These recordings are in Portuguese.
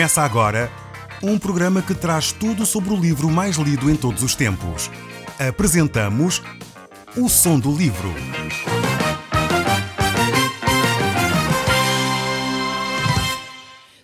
Começa agora um programa que traz tudo sobre o livro mais lido em todos os tempos. Apresentamos O Som do Livro.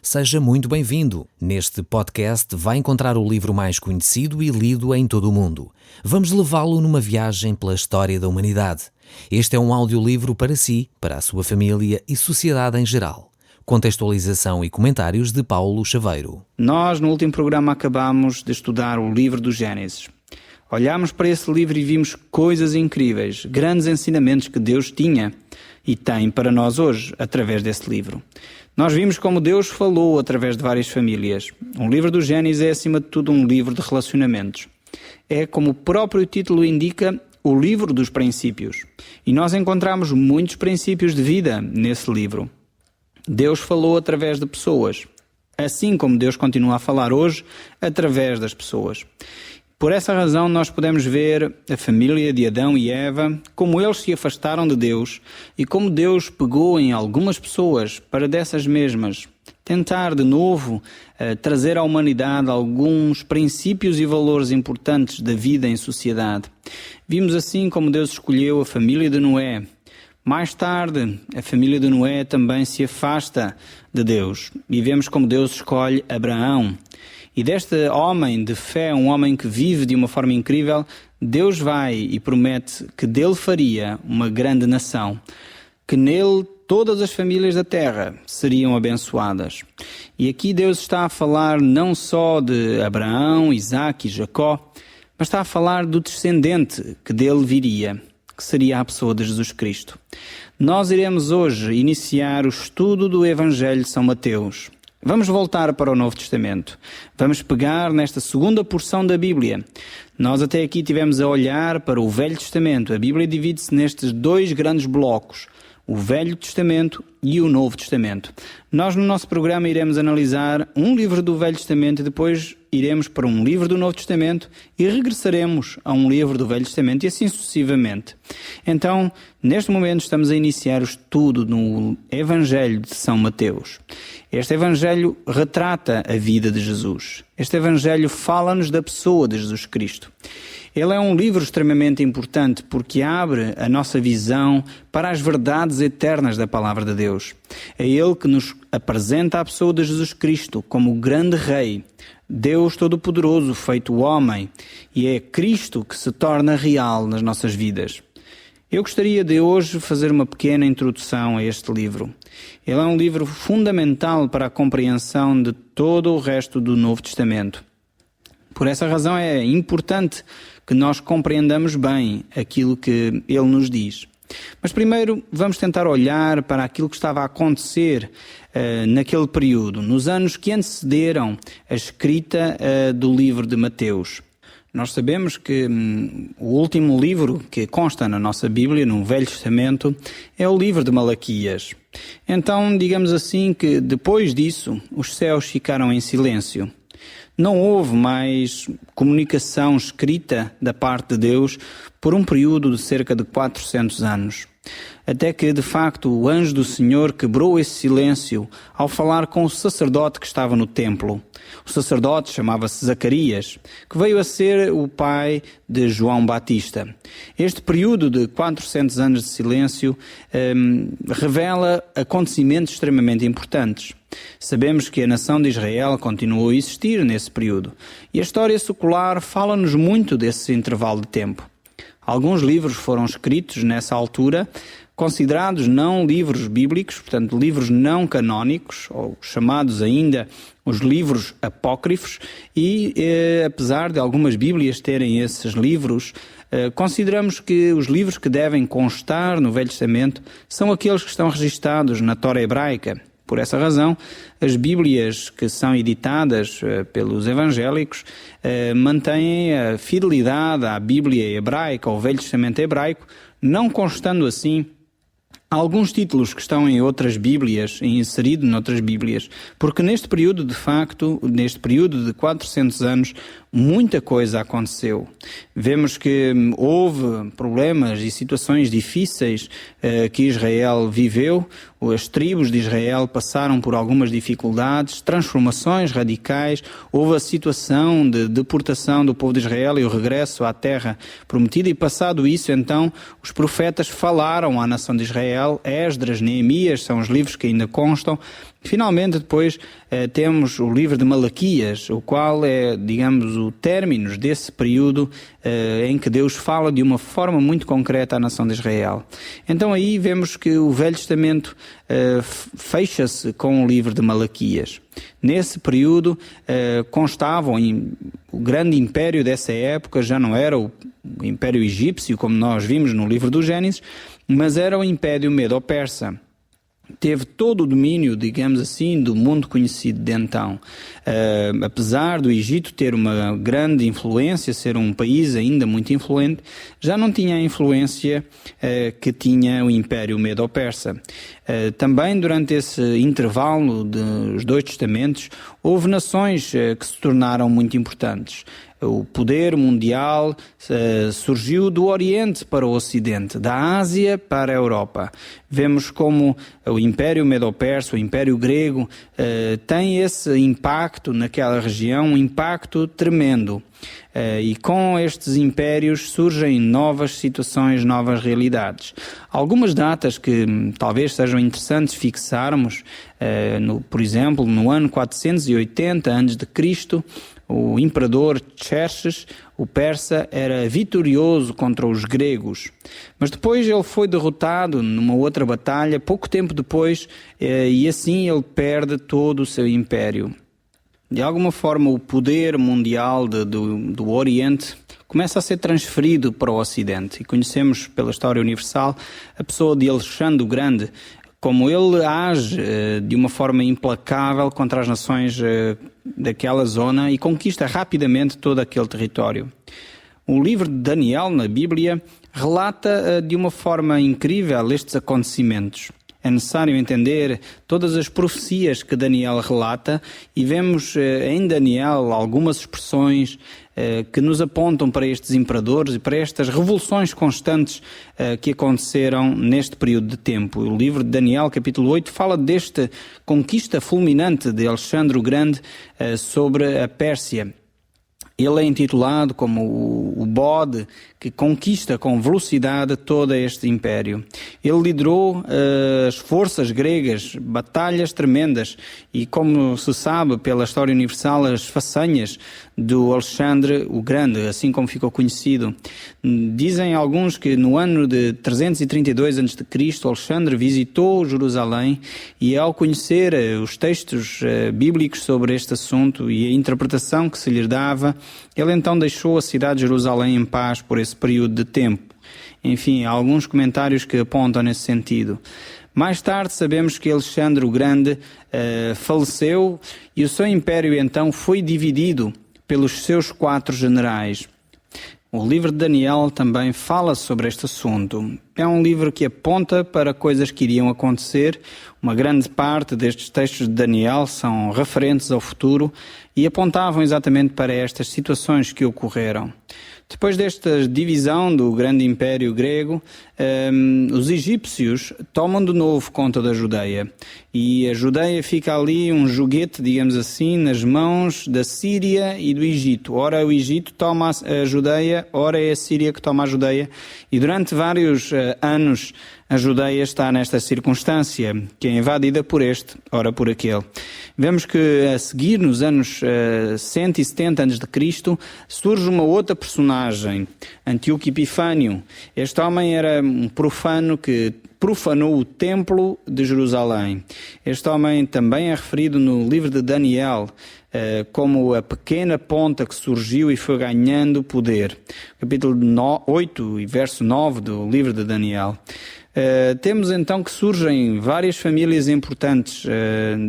Seja muito bem-vindo. Neste podcast vai encontrar o livro mais conhecido e lido em todo o mundo. Vamos levá-lo numa viagem pela história da humanidade. Este é um audiolivro para si, para a sua família e sociedade em geral. Contextualização e comentários de Paulo Chaveiro. Nós, no último programa, acabamos de estudar o livro do Gênesis. Olhámos para esse livro e vimos coisas incríveis, grandes ensinamentos que Deus tinha e tem para nós hoje, através desse livro. Nós vimos como Deus falou através de várias famílias. O livro do Gênesis é, acima de tudo, um livro de relacionamentos. É, como o próprio título indica, o livro dos princípios. E nós encontramos muitos princípios de vida nesse livro. Deus falou através de pessoas, assim como Deus continua a falar hoje através das pessoas. Por essa razão nós podemos ver a família de Adão e Eva, como eles se afastaram de Deus e como Deus pegou em algumas pessoas para dessas mesmas tentar de novo trazer à humanidade alguns princípios e valores importantes da vida em sociedade. Vimos assim como Deus escolheu a família de Noé. Mais tarde, a família de Noé também se afasta de Deus e vemos como Deus escolhe Abraão. E deste homem de fé, um homem que vive de uma forma incrível, Deus vai e promete que dele faria uma grande nação, que nele todas as famílias da terra seriam abençoadas. E aqui Deus está a falar não só de Abraão, Isaque e Jacó, mas está a falar do descendente que dele viria, que seria a pessoa de Jesus Cristo. Nós iremos hoje iniciar o estudo do Evangelho de São Mateus. Vamos voltar para o Novo Testamento. Vamos pegar nesta segunda porção da Bíblia. Nós até aqui tivemos a olhar para o Velho Testamento. A Bíblia divide-se nestes dois grandes blocos, o Velho Testamento e o Novo Testamento. Nós no nosso programa iremos analisar um livro do Velho Testamento e depois iremos para um livro do Novo Testamento e regressaremos a um livro do Velho Testamento e assim sucessivamente. Então, neste momento estamos a iniciar o estudo no Evangelho de São Mateus. Este Evangelho retrata a vida de Jesus. Este Evangelho fala-nos da pessoa de Jesus Cristo. Ele é um livro extremamente importante porque abre a nossa visão para as verdades eternas da Palavra de Deus. É ele que nos apresenta a pessoa de Jesus Cristo como o grande Rei, Deus Todo-Poderoso feito homem, e é Cristo que se torna real nas nossas vidas. Eu gostaria de hoje fazer uma pequena introdução a este livro. Ele é um livro fundamental para a compreensão de todo o resto do Novo Testamento. Por essa razão é importante que nós compreendamos bem aquilo que ele nos diz. Mas primeiro vamos tentar olhar para aquilo que estava a acontecer naquele período, nos anos que antecederam a escrita do livro de Mateus. Nós sabemos que o último livro que consta na nossa Bíblia, no Velho Testamento, é o livro de Malaquias. Então, digamos assim que depois disso, os céus ficaram em silêncio. Não houve mais comunicação escrita da parte de Deus por um período de cerca de 400 anos. Até que, de facto, o anjo do Senhor quebrou esse silêncio ao falar com o sacerdote que estava no templo. O sacerdote chamava-se Zacarias, que veio a ser o pai de João Batista. Este período de 400 anos de silêncio revela acontecimentos extremamente importantes. Sabemos que a nação de Israel continuou a existir nesse período, e a história secular fala-nos muito desse intervalo de tempo. Alguns livros foram escritos nessa altura, considerados não livros bíblicos, portanto livros não canónicos, ou chamados ainda os livros apócrifos, e apesar de algumas bíblias terem esses livros, consideramos que os livros que devem constar no Velho Testamento são aqueles que estão registados na Tora hebraica. Por essa razão, as Bíblias que são editadas pelos evangélicos mantêm a fidelidade à Bíblia hebraica, ao Velho Testamento hebraico, não constando assim alguns títulos que estão em outras Bíblias, inseridos noutras Bíblias, porque neste período, de facto, neste período de 400 anos, muita coisa aconteceu. Vemos que houve problemas e situações difíceis que Israel viveu. As tribos de Israel passaram por algumas dificuldades, transformações radicais. Houve a situação de deportação do povo de Israel e o regresso à terra prometida. E passado isso, então, os profetas falaram à nação de Israel. Esdras, Neemias são os livros que ainda constam. Finalmente, depois, temos o livro de Malaquias, o qual é, digamos, o término desse período em que Deus fala de uma forma muito concreta à nação de Israel. Então aí vemos que o Velho Testamento fecha-se com o livro de Malaquias. Nesse período constavam, o grande império dessa época já não era o Império Egípcio, como nós vimos no livro do Gênesis, mas era o Império Medo-Persa. Teve todo o domínio, digamos assim, do mundo conhecido de então. Apesar do Egito ter uma grande influência, ser um país ainda muito influente, já não tinha a influência que tinha o Império Medo-Persa. Também durante esse intervalo dos dois testamentos, houve nações que se tornaram muito importantes. O poder mundial surgiu do Oriente para o Ocidente, da Ásia para a Europa. Vemos como o Império Medo-Persa, o Império Grego, tem esse impacto naquela região, um impacto tremendo. E com estes impérios surgem novas situações, novas realidades. Algumas datas que talvez sejam interessantes fixarmos, por exemplo, no ano 480 a.C., o imperador Xerxes, o persa, era vitorioso contra os gregos. Mas depois ele foi derrotado numa outra batalha, pouco tempo depois, e assim ele perde todo o seu império. De alguma forma, o poder mundial do Oriente começa a ser transferido para o Ocidente. E conhecemos pela história universal a pessoa de Alexandre o Grande, como ele age de uma forma implacável contra as nações daquela zona e conquista rapidamente todo aquele território. O livro de Daniel, na Bíblia, relata de uma forma incrível estes acontecimentos. É necessário entender todas as profecias que Daniel relata e vemos em Daniel algumas expressões que nos apontam para estes imperadores e para estas revoluções constantes que aconteceram neste período de tempo. O livro de Daniel, capítulo 8, fala desta conquista fulminante de Alexandre o Grande sobre a Pérsia. Ele é intitulado como o bode que conquista com velocidade todo este império. Ele liderou as forças gregas, batalhas tremendas, e como se sabe pela história universal, as façanhas do Alexandre o Grande, assim como ficou conhecido. Dizem alguns que no ano de 332 a.C., Alexandre visitou Jerusalém e, ao conhecer os textos bíblicos sobre este assunto e a interpretação que se lhe dava, ele então deixou a cidade de Jerusalém em paz por esse período de tempo. Enfim, há alguns comentários que apontam nesse sentido. Mais tarde sabemos que Alexandre o Grande faleceu e o seu império então foi dividido pelos seus 4 generais. O livro de Daniel também fala sobre este assunto. É um livro que aponta para coisas que iriam acontecer. Uma grande parte destes textos de Daniel são referentes ao futuro e apontavam exatamente para estas situações que ocorreram. Depois desta divisão do grande império grego, os egípcios tomam de novo conta da Judeia. E a Judeia fica ali um joguete, digamos assim, nas mãos da Síria e do Egito. Ora o Egito toma a Judeia, ora é a Síria que toma a Judeia. E durante vários anos a Judeia está nesta circunstância, que é invadida por este, ora por aquele. Vemos que a seguir, nos anos 170 a.C., surge uma outra personagem, Antíoco Epifânio. Este homem era um profano que profanou o templo de Jerusalém. Este homem também é referido no livro de Daniel como a pequena ponta que surgiu e foi ganhando poder. Capítulo 8 e verso 9 do livro de Daniel. Temos então que surgem várias famílias importantes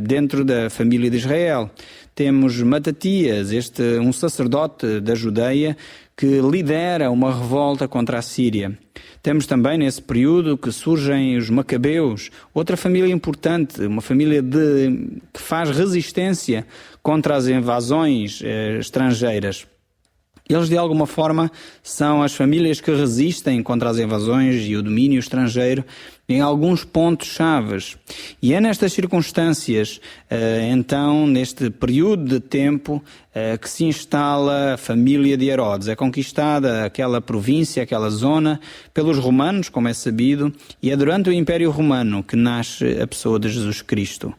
dentro da família de Israel. Temos Matatias, um sacerdote da Judeia que lidera uma revolta contra a Síria. Temos também nesse período que surgem os Macabeus, outra família importante, uma família que faz resistência contra as invasões estrangeiras. Eles, de alguma forma, são as famílias que resistem contra as invasões e o domínio estrangeiro em alguns pontos chaves. E é nestas circunstâncias, então, neste período de tempo, que se instala a família de Herodes. É conquistada aquela província, aquela zona, pelos romanos, como é sabido, e é durante o Império Romano que nasce a pessoa de Jesus Cristo.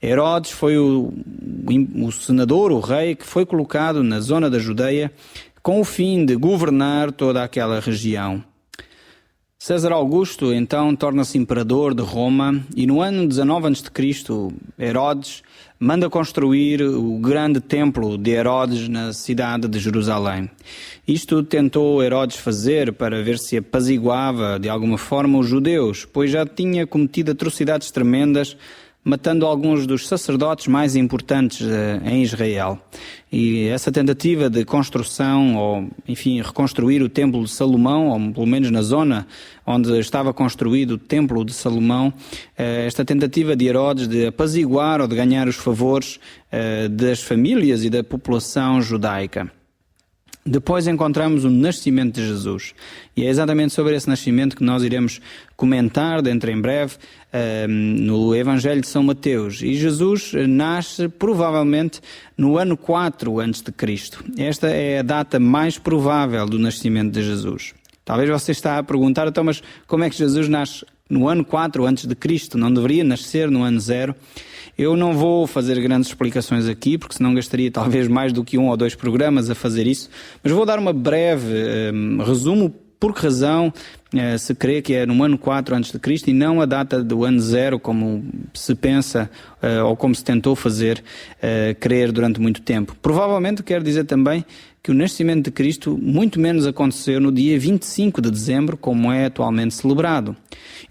Herodes foi o senador, o rei, que foi colocado na zona da Judeia com o fim de governar toda aquela região. César Augusto, então, torna-se imperador de Roma e no ano 19 a.C., Herodes manda construir o grande templo de Herodes na cidade de Jerusalém. Isto tentou Herodes fazer para ver se apaziguava de alguma forma os judeus, pois já tinha cometido atrocidades tremendas, matando alguns dos sacerdotes mais importantes em Israel. E essa tentativa de construção, ou enfim, reconstruir o Templo de Salomão, ou pelo menos na zona onde estava construído o Templo de Salomão, esta tentativa de Herodes de apaziguar ou de ganhar os favores das famílias e da população judaica. Depois encontramos o nascimento de Jesus. E é exatamente sobre esse nascimento que nós iremos comentar dentro em breve no Evangelho de São Mateus. E Jesus nasce provavelmente no ano 4 a.C. Esta é a data mais provável do nascimento de Jesus. Talvez você está a perguntar, então, mas como é que Jesus nasce no ano 4 a.C.? Não deveria nascer no ano 0? Eu não vou fazer grandes explicações aqui, porque senão gastaria talvez mais do que 1 ou 2 programas a fazer isso, mas vou dar uma breve resumo por que razão se crê que é no ano 4 a.C. e não a data do ano 0, como se pensa ou como se tentou fazer crer durante muito tempo. Provavelmente quer dizer também que o nascimento de Cristo muito menos aconteceu no dia 25 de dezembro, como é atualmente celebrado.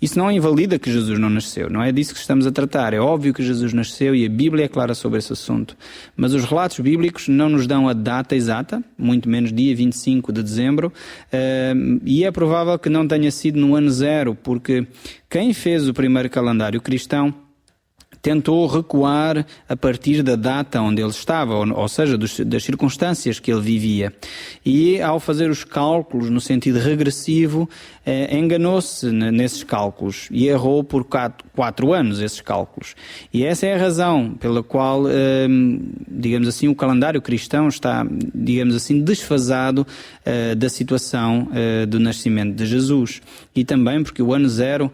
Isso não invalida que Jesus não nasceu, não é disso que estamos a tratar. É óbvio que Jesus nasceu e a Bíblia é clara sobre esse assunto. Mas os relatos bíblicos não nos dão a data exata, muito menos dia 25 de dezembro, e é provável que não tenha sido no ano 0, porque quem fez o primeiro calendário cristão tentou recuar a partir da data onde ele estava, ou seja, das circunstâncias que ele vivia. E ao fazer os cálculos no sentido regressivo, enganou-se nesses cálculos e errou por 4 anos esses cálculos. E essa é a razão pela qual, digamos assim, o calendário cristão está, digamos assim, desfasado da situação do nascimento de Jesus. E também porque o ano 0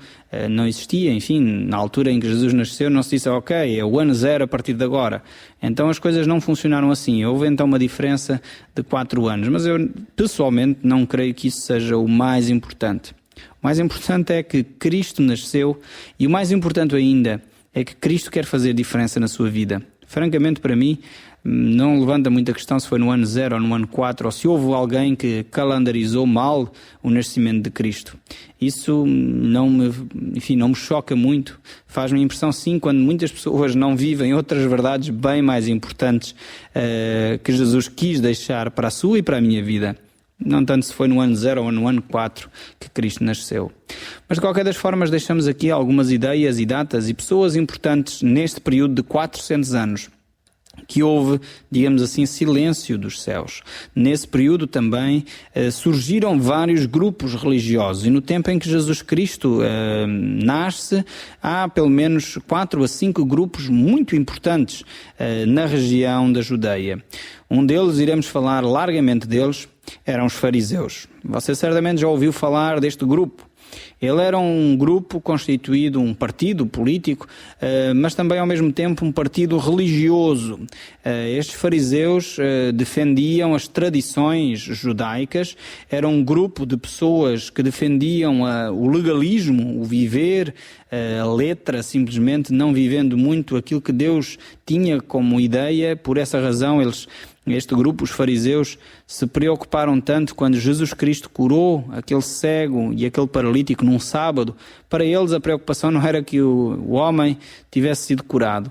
não existia, enfim, na altura em que Jesus nasceu não se disse, ok, é o ano 0 a partir de agora. Então as coisas não funcionaram assim. Houve então uma diferença de 4 anos, mas eu pessoalmente não creio que isso seja o mais importante. O mais importante é que Cristo nasceu e o mais importante ainda é que Cristo quer fazer diferença na sua vida. Francamente, para mim, não levanta muita questão se foi no ano 0 ou no ano 4, ou se houve alguém que calendarizou mal o nascimento de Cristo. Isso não me choca muito. Faz-me impressão, sim, quando muitas pessoas não vivem outras verdades bem mais importantes que Jesus quis deixar para a sua e para a minha vida. Não tanto se foi no ano 0 ou no ano 4 que Cristo nasceu. Mas de qualquer das formas deixamos aqui algumas ideias e datas e pessoas importantes neste período de 400 anos. Que houve, digamos assim, silêncio dos céus. Nesse período também surgiram vários grupos religiosos e no tempo em que Jesus Cristo nasce, há pelo menos 4 a 5 grupos muito importantes na região da Judeia. Um deles, iremos falar largamente deles, eram os fariseus. Você certamente já ouviu falar deste grupo. Ele era um grupo constituído, um partido político, mas também ao mesmo tempo um partido religioso. Estes fariseus defendiam as tradições judaicas, era um grupo de pessoas que defendiam o legalismo, o viver, a letra, simplesmente não vivendo muito aquilo que Deus tinha como ideia. Por essa razão este grupo, os fariseus, se preocuparam tanto quando Jesus Cristo curou aquele cego e aquele paralítico num sábado. Para eles a preocupação não era que o homem tivesse sido curado.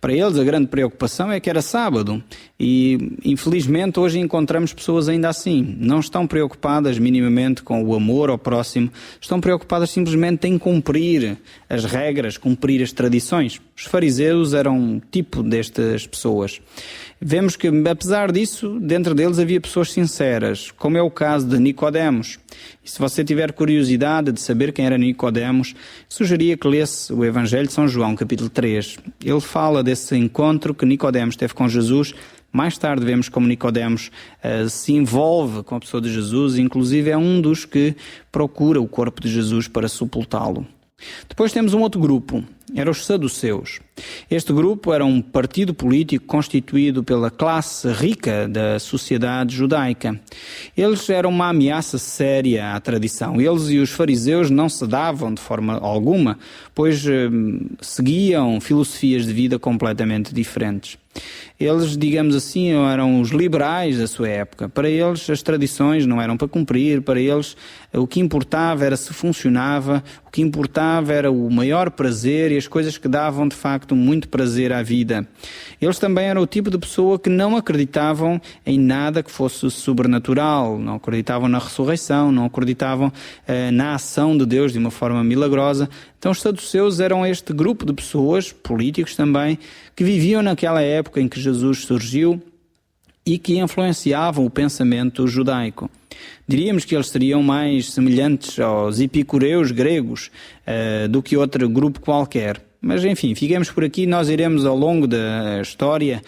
Para eles a grande preocupação é que era sábado e infelizmente hoje encontramos pessoas ainda assim. Não estão preocupadas minimamente com o amor ao próximo, estão preocupadas simplesmente em cumprir as regras, cumprir as tradições. Os fariseus eram um tipo destas pessoas. Vemos que, apesar disso, dentro deles havia pessoas sinceras, como é o caso de Nicodemos. E se você tiver curiosidade de saber quem era Nicodemos, sugeria que lesse o Evangelho de São João, capítulo 3. Ele fala desse encontro que Nicodemos teve com Jesus. Mais tarde vemos como Nicodemos se envolve com a pessoa de Jesus, inclusive é um dos que procura o corpo de Jesus para sepultá-lo. Depois temos um outro grupo, eram os saduceus. Este grupo era um partido político constituído pela classe rica da sociedade judaica. Eles eram uma ameaça séria à tradição. Eles e os fariseus não se davam de forma alguma, pois seguiam filosofias de vida completamente diferentes. Eles, digamos assim, eram os liberais da sua época. Para eles as tradições não eram para cumprir, para eles o que importava era se funcionava, o que importava era o maior prazer e as coisas que davam de facto muito prazer à vida. Eles também eram o tipo de pessoa que não acreditavam em nada que fosse sobrenatural, não acreditavam na ressurreição, não acreditavam na ação de Deus de uma forma milagrosa. Então os saduceus eram este grupo de pessoas, políticos também, que viviam naquela época em que Jesus surgiu e que influenciavam o pensamento judaico. Diríamos que eles seriam mais semelhantes aos epicureus gregos do que outro grupo qualquer. Mas enfim, fiquemos por aqui, nós iremos ao longo da história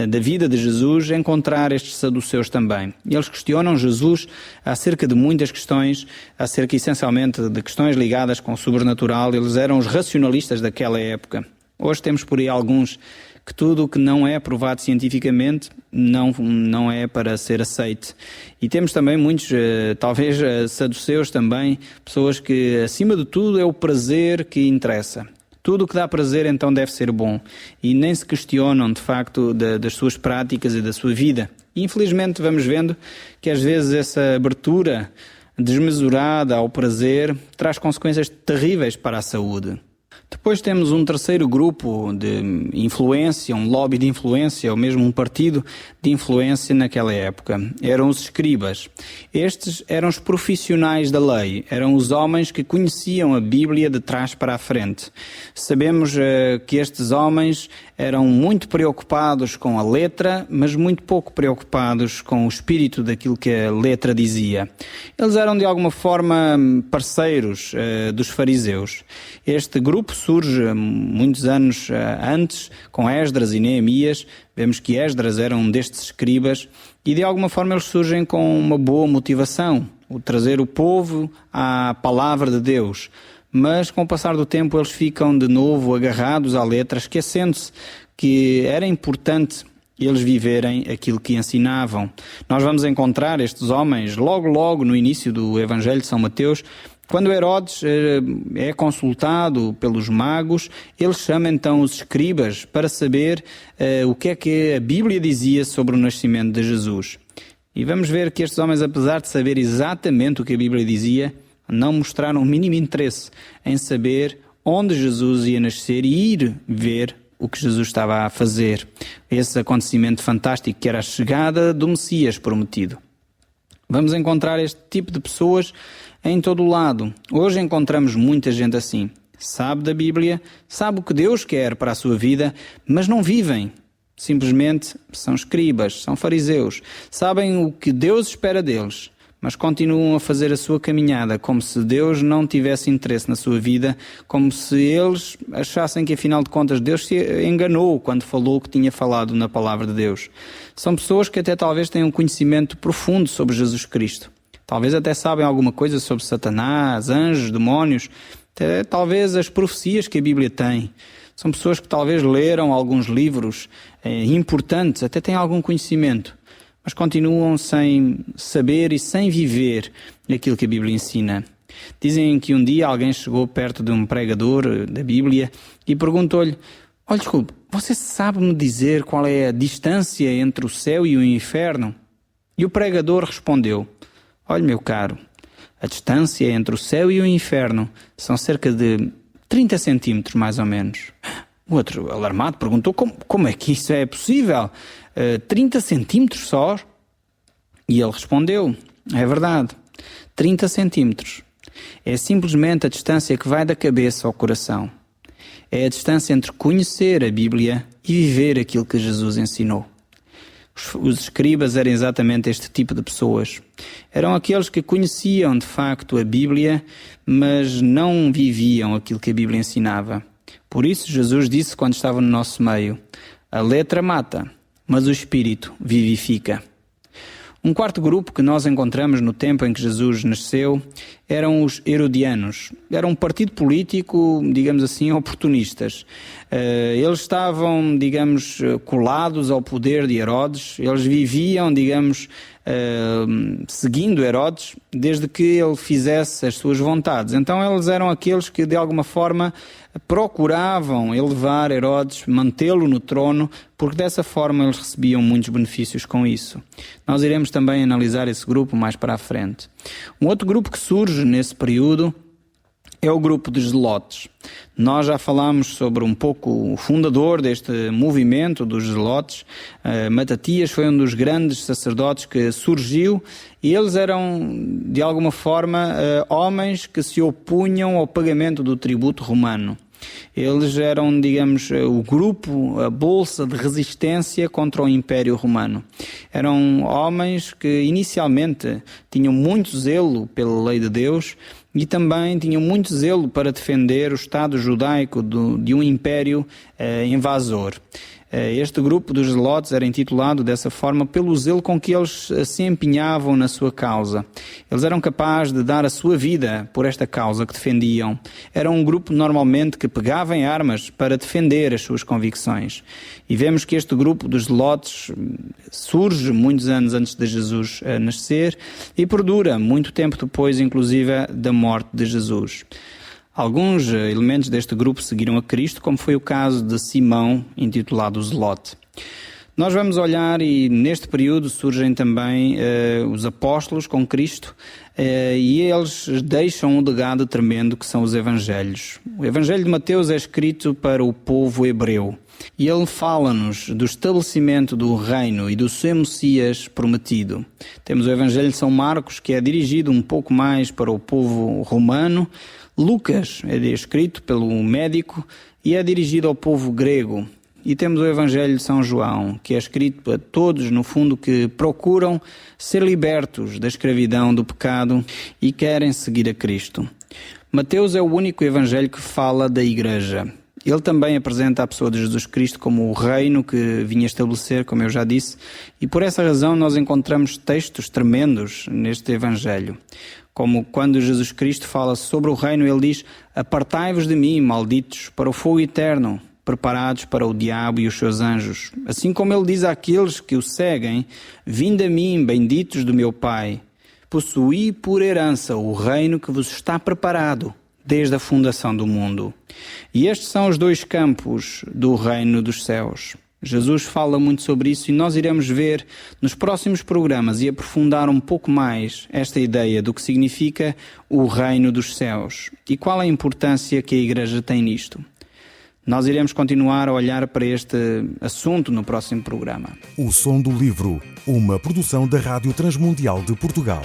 da vida de Jesus encontrar estes saduceus também. Eles questionam Jesus acerca de muitas questões, acerca essencialmente de questões ligadas com o sobrenatural. Eles eram os racionalistas daquela época. Hoje temos por aí alguns que tudo o que não é provado cientificamente não é para ser aceite. E temos também muitos, talvez saduceus também, pessoas que acima de tudo é o prazer que interessa. Tudo o que dá prazer então deve ser bom e nem se questionam de facto das suas práticas e da sua vida. E, infelizmente vamos vendo que às vezes essa abertura desmesurada ao prazer traz consequências terríveis para a saúde. Depois temos um terceiro grupo de influência, um lobby de influência, ou mesmo um partido de influência naquela época. Eram os escribas. Estes eram os profissionais da lei, eram os homens que conheciam a Bíblia de trás para a frente. Sabemos que estes homens eram muito preocupados com a letra, mas muito pouco preocupados com o espírito daquilo que a letra dizia. Eles eram de alguma forma parceiros dos fariseus. Este grupo surge muitos anos antes, com Esdras e Neemias. Vemos que Esdras era um destes escribas e de alguma forma eles surgem com uma boa motivação, o trazer o povo à palavra de Deus. Mas com o passar do tempo eles ficam de novo agarrados à letra, esquecendo-se que era importante eles viverem aquilo que ensinavam. Nós vamos encontrar estes homens logo no início do Evangelho de São Mateus. Quando Herodes é consultado pelos magos, ele chama então os escribas para saber o que é que a Bíblia dizia sobre o nascimento de Jesus. E vamos ver que estes homens, apesar de saber exatamente o que a Bíblia dizia, não mostraram o mínimo interesse em saber onde Jesus ia nascer e ir ver o que Jesus estava a fazer. Esse acontecimento fantástico que era a chegada do Messias prometido. Vamos encontrar este tipo de pessoas em todo o lado. Hoje encontramos muita gente assim. Sabe da Bíblia, sabe o que Deus quer para a sua vida, mas não vivem. Simplesmente são escribas, são fariseus. Sabem o que Deus espera deles, mas continuam a fazer a sua caminhada como se Deus não tivesse interesse na sua vida, como se eles achassem que afinal de contas Deus se enganou quando falou o que tinha falado na palavra de Deus. São pessoas que até talvez tenham um conhecimento profundo sobre Jesus Cristo. Talvez até sabem alguma coisa sobre Satanás, anjos, demónios, até talvez as profecias que a Bíblia tem. São pessoas que talvez leram alguns livros importantes, até têm algum conhecimento, mas continuam sem saber e sem viver aquilo que a Bíblia ensina. Dizem que um dia alguém chegou perto de um pregador da Bíblia e perguntou-lhe: olha, desculpe, você sabe-me dizer qual é a distância entre o céu e o inferno? E o pregador respondeu: olha, meu caro, a distância entre o céu e o inferno são cerca de 30 centímetros, mais ou menos. O outro, alarmado, perguntou como é que isso é possível? 30 centímetros só? E ele respondeu, é verdade, 30 centímetros. É simplesmente a distância que vai da cabeça ao coração. É a distância entre conhecer a Bíblia e viver aquilo que Jesus ensinou. Os escribas eram exatamente este tipo de pessoas. Eram aqueles que conheciam de facto a Bíblia, mas não viviam aquilo que a Bíblia ensinava. Por isso Jesus disse quando estava no nosso meio, a letra mata, mas o Espírito vivifica. Um quarto grupo que nós encontramos no tempo em que Jesus nasceu eram os herodianos. Era um partido político, digamos assim, oportunistas. Eles estavam, digamos, colados ao poder de Herodes. Eles viviam, digamos, seguindo Herodes, desde que ele fizesse as suas vontades. Então eles eram aqueles que, de alguma forma, procuravam elevar Herodes, mantê-lo no trono, porque dessa forma eles recebiam muitos benefícios com isso. Nós iremos também analisar esse grupo mais para a frente. Um outro grupo que surge nesse período é o grupo dos zelotes. Nós já falámos sobre um pouco o fundador deste movimento dos zelotes. Matatias foi um dos grandes sacerdotes que surgiu e eles eram, de alguma forma, homens que se opunham ao pagamento do tributo romano. Eles eram, digamos, o grupo, a bolsa de resistência contra o Império Romano. Eram homens que inicialmente tinham muito zelo pela lei de Deus e também tinham muito zelo para defender o Estado judaico de um império invasor. Este grupo dos zelotes era intitulado dessa forma pelo zelo com que eles se empenhavam na sua causa. Eles eram capazes de dar a sua vida por esta causa que defendiam. Era um grupo normalmente que pegava em armas para defender as suas convicções. E vemos que este grupo dos zelotes surge muitos anos antes de Jesus nascer e perdura muito tempo depois, inclusive, da morte de Jesus. Alguns elementos deste grupo seguiram a Cristo, como foi o caso de Simão, intitulado Zelote. Nós vamos olhar e neste período surgem também os apóstolos com Cristo e eles deixam um legado tremendo que são os evangelhos. O Evangelho de Mateus é escrito para o povo hebreu e ele fala-nos do estabelecimento do reino e do seu Messias prometido. Temos o Evangelho de São Marcos, que é dirigido um pouco mais para o povo romano. Lucas é escrito pelo médico e é dirigido ao povo grego. E temos o Evangelho de São João, que é escrito a todos, no fundo, que procuram ser libertos da escravidão do pecado e querem seguir a Cristo. Mateus é o único Evangelho que fala da Igreja. Ele também apresenta a pessoa de Jesus Cristo como o reino que vinha estabelecer, como eu já disse, e por essa razão nós encontramos textos tremendos neste Evangelho. Como quando Jesus Cristo fala sobre o reino, ele diz: apartai-vos de mim, malditos, para o fogo eterno, preparados para o diabo e os seus anjos. Assim como ele diz àqueles que o seguem: vinde a mim, benditos do meu Pai, possuí por herança o reino que vos está preparado desde a fundação do mundo. E estes são os dois campos do reino dos céus. Jesus fala muito sobre isso e nós iremos ver nos próximos programas e aprofundar um pouco mais esta ideia do que significa o reino dos céus e qual a importância que a Igreja tem nisto. Nós iremos continuar a olhar para este assunto no próximo programa. O Som do Livro, uma produção da Rádio Transmundial de Portugal.